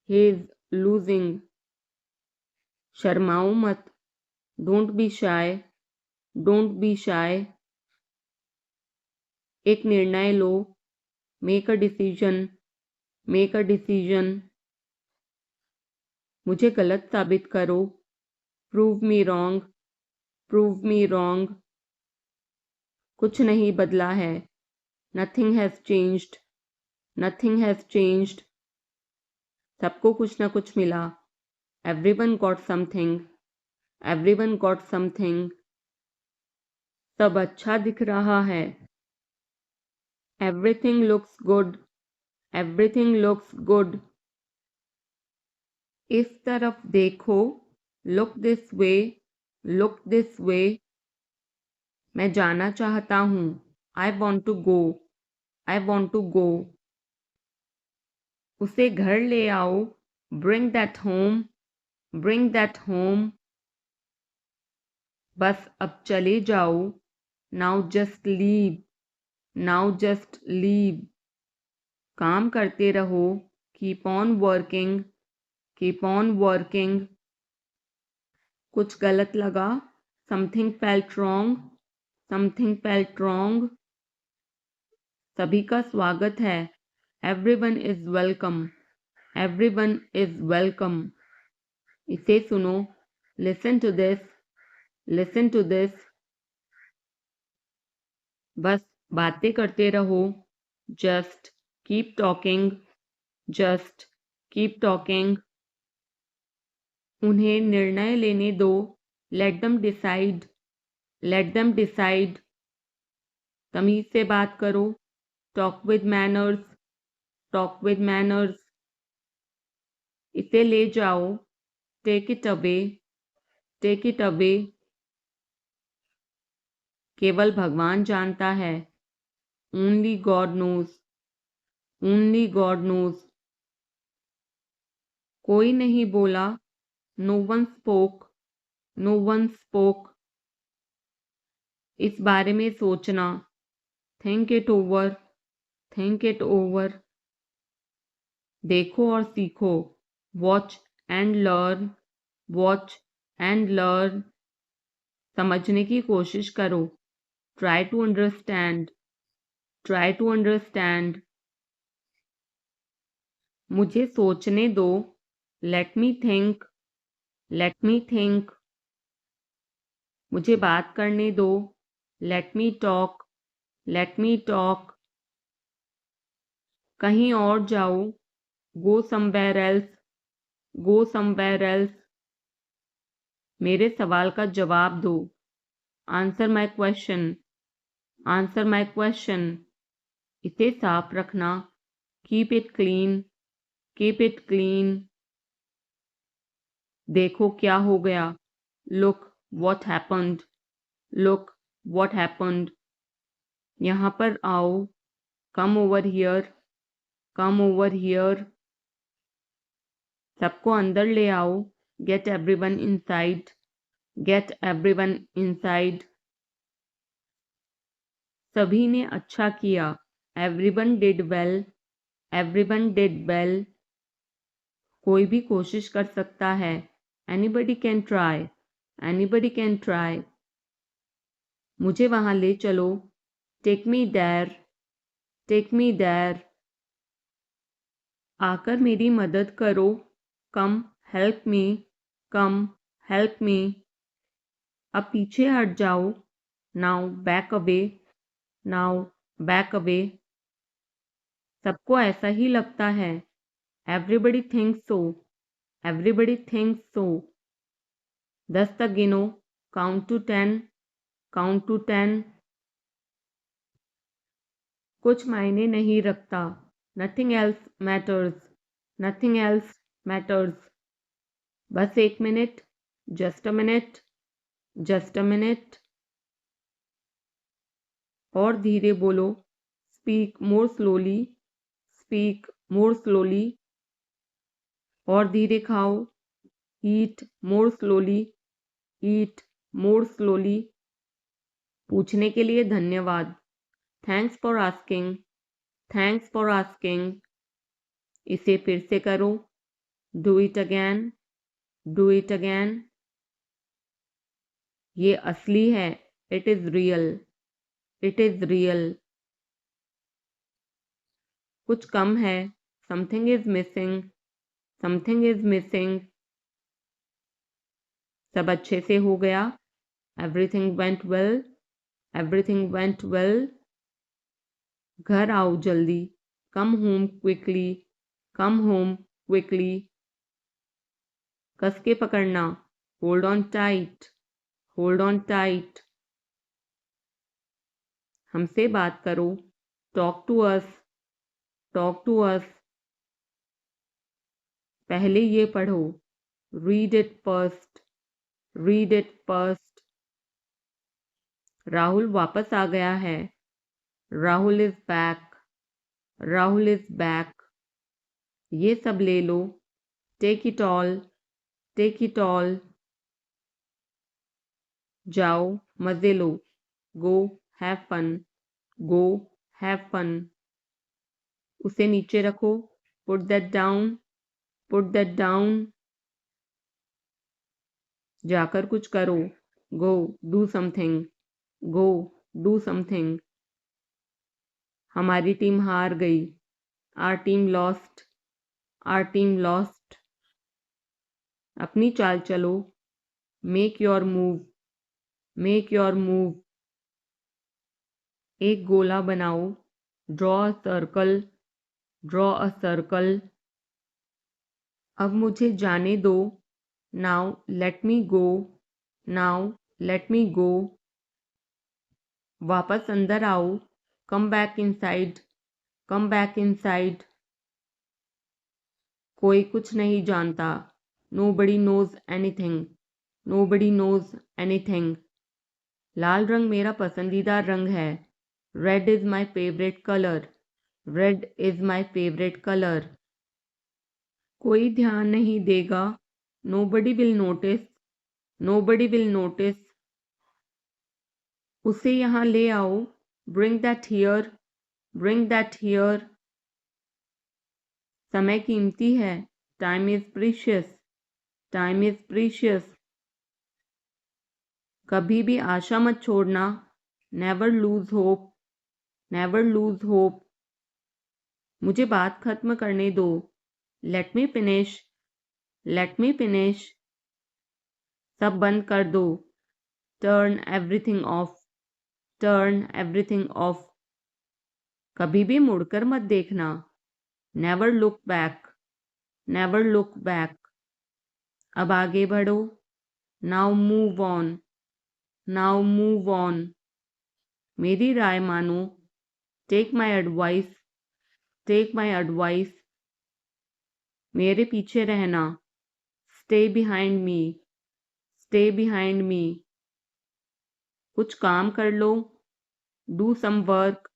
He is losing. शर्माओ मत। Don't be shy. Don't be shy. एक निर्णय लो। Make a decision. Make a decision. मुझे गलत साबित करो। Prove me wrong. Prove me wrong. कुछ नहीं बदला है। Nothing has changed. Nothing has changed. सबको कुछ ना कुछ मिला। Everyone got something. Everyone got something. सब अच्छा दिख रहा है। Everything looks good. Everything looks good. इस तरफ देखो। Look this way. Look this way. मैं जाना चाहता हूँ। I want to go. I want to go. उसे घर ले आओ। Bring that home. Bring that home. बस अब चले जाओ। Now just leave. Now just leave. काम करते रहो। Keep on working. Keep on working. कुछ गलत लगा। Something felt wrong. Something felt wrong. सभी का स्वागत है। Everyone is welcome. Everyone is welcome. इसे सुनो। Listen to this. Listen to this. बस बातें करते रहो। Just keep talking. Just keep talking. उन्हें निर्णय लेने दो। Let them decide. Let them decide. तमीज से बात करो। Talk with manners. Talk with manners. इसे ले जाओ। Take it away. Take it away. केवल भगवान जानता है। Only God knows. Only God knows. कोई नहीं बोला। No one spoke. No one spoke. इस बारे में सोचना। Think it over. Think it over. देखो और सीखो। Watch and learn. Watch and learn. समझने की कोशिश करो। Try to understand. Try to understand. मुझे सोचने दो। Let me think. Let me think. मुझे बात करने दो। Let me talk. Let me talk. कहीं और जाओ। go somewhere else, go somewhere else. मेरे सवाल का जवाब दो, answer my question, answer my question. इसे साफ रखना, keep it clean, keep it clean. देखो क्या हो गया, look what happened, look what happened. यहाँ पर आओ, come over here, come over here. सबको अंदर ले आओ, get everyone inside, get everyone inside. सभी ने अच्छा किया, everyone did well, everyone did well. कोई भी कोशिश कर सकता है, anybody can try, anybody can try. मुझे वहां ले चलो, take me there, take me there. आकर मेरी मदद करो, come help me, come help me. अब पीछे हट जाओ, now back away, now back away. सबको ऐसा ही लगता है, एवरीबडी थिंक्स सो, एवरीबडी थिंक्स सो। 10 तक गिनो, काउंट टू 10, काउंट टू 10। कुछ मायने नहीं रखता, nothing else matters, nothing else matters. बस 1 minute, just a minute, just a minute. और धीरे बोलो, speak more slowly, speak more slowly. और धीरे खाओ, eat more slowly, eat more slowly. पूछने के लिए धन्यवाद, thanks for asking, thanks for asking. इसे फिर से करो, do it again, do it again. ये असली है, it is real, it is real. कुछ कम है, something is missing, something is missing. सब अच्छे से हो गया, everything went well, everything went well. घर आओ जल्दी, come home quickly, come home quickly. कस के पकड़ना, hold on tight, hold on tight. हमसे बात करो, talk to us, talk to us. पहले ये पढ़ो, read it first, read it first. Rahul वापस आ गया है, Rahul is back, Rahul is back. ये सब ले लो, take it all, take it all. जाओ मजे लो, go have fun, go have fun. उसे नीचे रखो, put that down, put that down. जाकर कुछ करो, go do something, go do something. हमारी टीम हार गई, our team lost, are team lost. अपनी चाल चलो, make your move, make your move. एक गोला बनाओ, draw a circle, draw a circle. अब मुझे जाने दो, now let me go, now let me go. वापस अंदर आओ, come back inside, come back inside. कोई कुछ नहीं जानता, nobody knows anything, nobody knows anything. लाल रंग मेरा पसंदीदा रंग है, red is my favourite colour, red is my favourite colour. कोई ध्यान नहीं देगा, nobody will notice, nobody will notice. उसे यहाँ ले आओ, bring that here, bring that here. समय कीमती है, time is precious, time is precious. कभी भी आशा मत छोड़ना, never lose hope, never lose hope. मुझे बात खत्म करने दो, let me finish, let me finish. सब बंद कर दो, turn everything of, turn everything of. कभी भी मुड़कर मत देखना, never look back, never look back. अब आगे बढ़ो। Now move on. Now move on. मेरी राय मानो। Take my advice. Take my advice. मेरे पीछे रहना। Stay behind me. Stay behind me. कुछ काम कर लो। Do some work.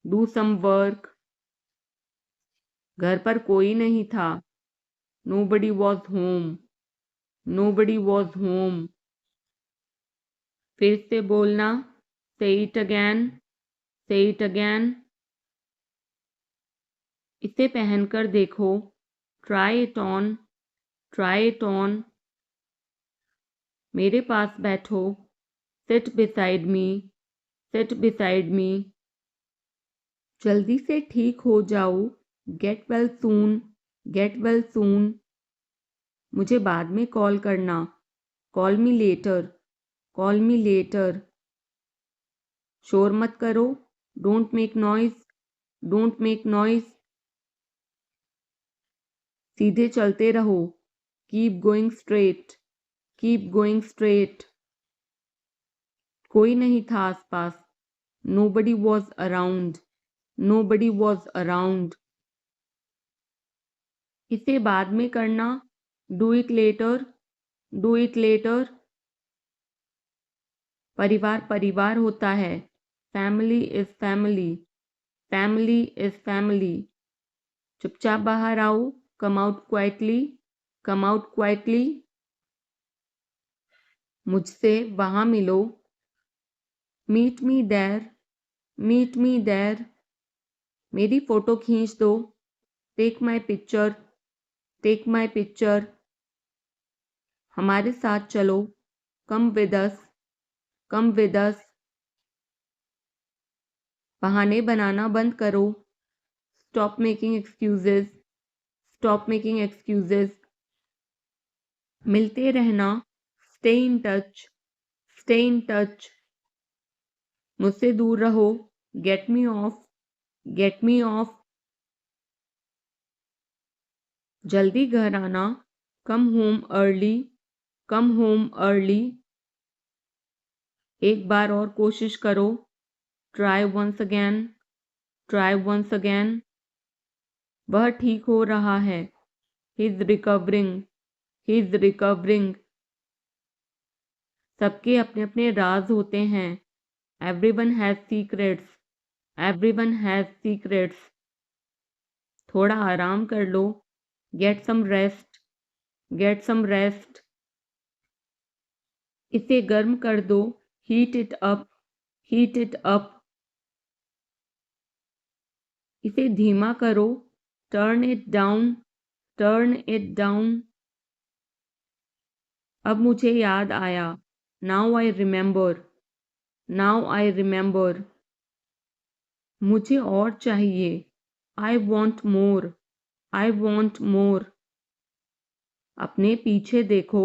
Do some work. घर पर कोई नहीं था। Nobody was home. Nobody was home. फिर से बोलना। Say it again. Say it again. इसे पहनकर देखो। Try it on. Try it on. मेरे पास बैठो। Seat beside me. Seat beside me. जल्दी से ठीक हो जाओ। Get well soon. Get well soon. मुझे बाद में कॉल करना। Call me later. Call me later. शोर मत करो। Don't make noise. Don't make noise. सीधे चलते रहो। Keep going straight. Keep going straight. कोई नहीं था आसपास। Nobody was around. Nobody was around. इसे बाद में करना। Do it later. Do it later. परिवार परिवार होता है। Family is family. Family is family. चुपचाप बाहर आओ। Come out quietly. Come out quietly. मुझसे वहां मिलो। Meet me there. Meet me there. मेरी फोटो खींच दो। Take my picture. Take my picture. हमारे साथ चलो। Come with us. Come with us. बहाने बनाना बंद करो। Stop making excuses. Stop making excuses. मिलते रहना। Stay in touch. Stay in touch. मुझसे दूर रहो। Get me off. Get me off. जल्दी घर आना। Come home early. Come home early. एक बार और कोशिश करो। Try once again. Try once again. वह ठीक हो रहा है। He is recovering. He is recovering. सबके अपने अपने राज होते हैं। Everyone has secrets. Everyone has secrets. थोड़ा आराम कर लो। Get some rest. Get some rest. इसे गर्म कर दो। Heat it up. Heat it up. इसे धीमा करो। Turn it down. Turn it down. अब मुझे याद आया। Now I remember. Now I remember. मुझे और चाहिए। I want more. I want more. अपने पीछे देखो।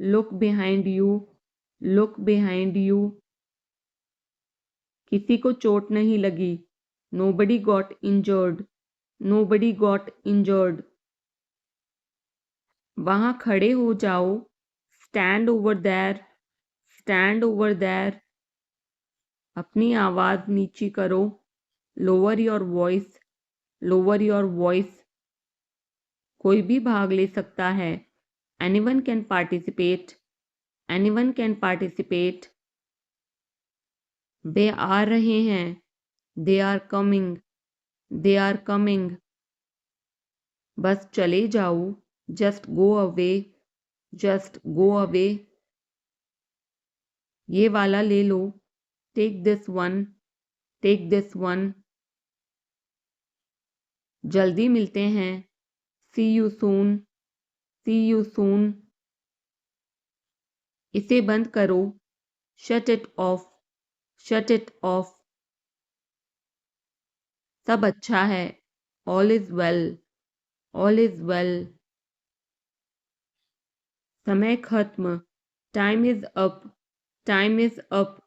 Look behind you. Look behind you. किसी को चोट नहीं लगी। Nobody got injured. Nobody got injured. वहां खड़े हो जाओ। Stand over there. Stand over there. अपनी आवाज नीची करो। Lower your voice. Lower your voice. कोई भी भाग ले सकता है। Anyone can participate. Anyone can participate. वे आ रहे हैं। They are coming. They are coming. बस चले जाओ। Just go away. Just go away. ये वाला ले लो। Take this one. Take this one. जल्दी मिलते हैं। See you soon. See you soon. इसे बंद करो। Shut it off. Shut it off. सब अच्छा है। All is well. All is well. समय खत्म। Time is up. Time is up.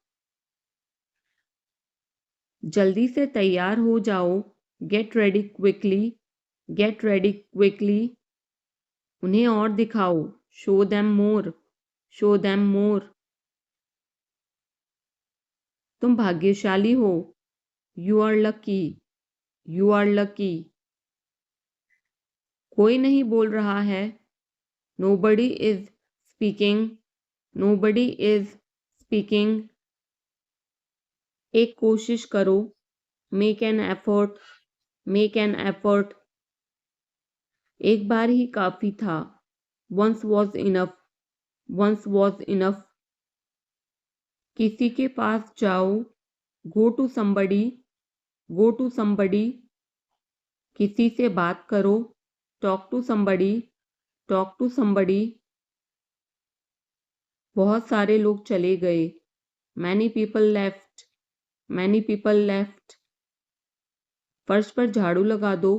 जल्दी से तैयार हो जाओ। Get ready quickly. Get ready quickly. उन्हें और दिखाओ, show them more, show them more. तुम भाग्यशाली हो, you are lucky, you are lucky. कोई नहीं बोल रहा है, nobody is speaking, nobody is speaking. एक कोशिश करो, make an effort, make an effort. एक बार ही काफी था, once was enough, once was enough. किसी के पास जाओ, go to somebody, go to somebody. किसी से बात करो, talk to somebody, talk to somebody. बहुत सारे लोग चले गए, many people left, many people left. फर्श पर झाड़ू लगा दो,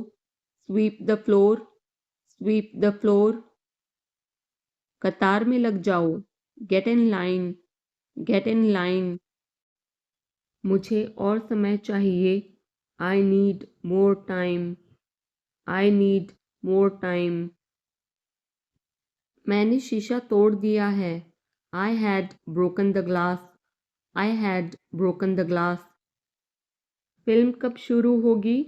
sweep the floor, sweep the floor. कतार में लग जाओ, get in line, get in line. मुझे और समय चाहिए, I need more time, I need more time. मैंने शीशा तोड़ दिया है, I had broken the glass, I had broken the glass. Film कब शुरू होगी,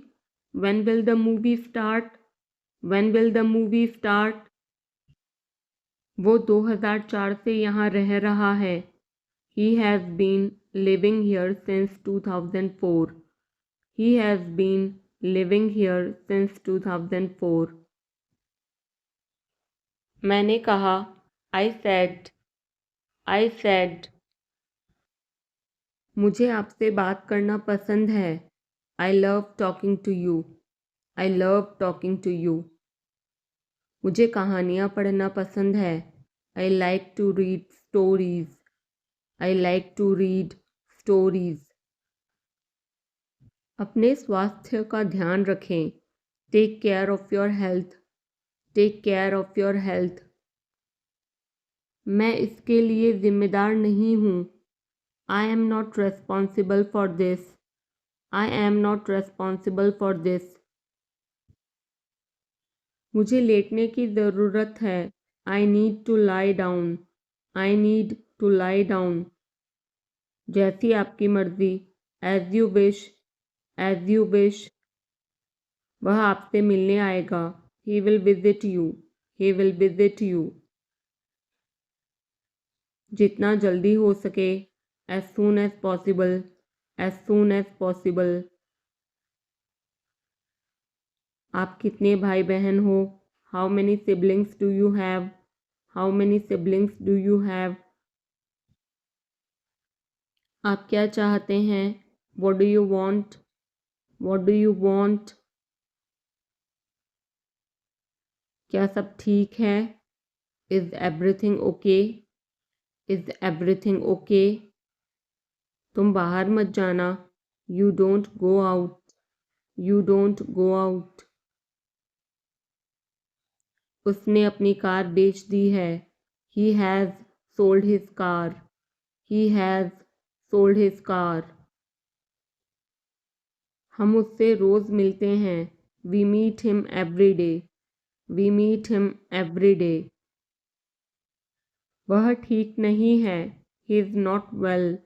when will the movie start, when will the movie start. वो 2004 से यहाँ रह रहा है, he has been living here since 2004, he has been living here since 2004। मैंने कहा, आई सेड, आई सेड। मुझे आपसे बात करना पसंद है, I love talking to you, I love talking to you. मुझे कहानियाँ पढ़ना पसंद है, I like to read stories, I like to read stories. अपने स्वास्थ्य का ध्यान रखें, take care of your health, take care of your health. मैं इसके लिए जिम्मेदार नहीं हूँ, I am not responsible for this, I am not responsible for this. मुझे लेटने की ज़रूरत है, I need to lie down, I need to lie down. जैसी आपकी मर्ज़ी, as you wish, as you wish. वह आपसे मिलने आएगा, he will visit you, he will visit you. जितना जल्दी हो सके, as soon as possible, as soon as possible. आप कितने भाई बहन हो, how many siblings do you have, how many siblings do you have. आप क्या चाहते हैं, what do you want, what do you want. क्या सब ठीक है, is everything okay, is everything okay. तुम बाहर मत जाना, you don't go out, you don't go out. उसने अपनी कार बेच दी है, he has sold his car, he has sold his car. हम उससे रोज़ मिलते हैं, we meet him every day, we meet him every day. वह ठीक नहीं है, he is not well,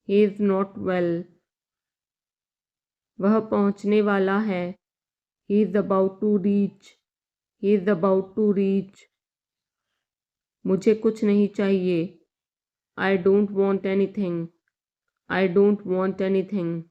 he is not well. वह पहुंचने वाला है, he is about to reach, he is about to reach. मुझे कुछ नहीं चाहिए, I don't want anything, I don't want anything.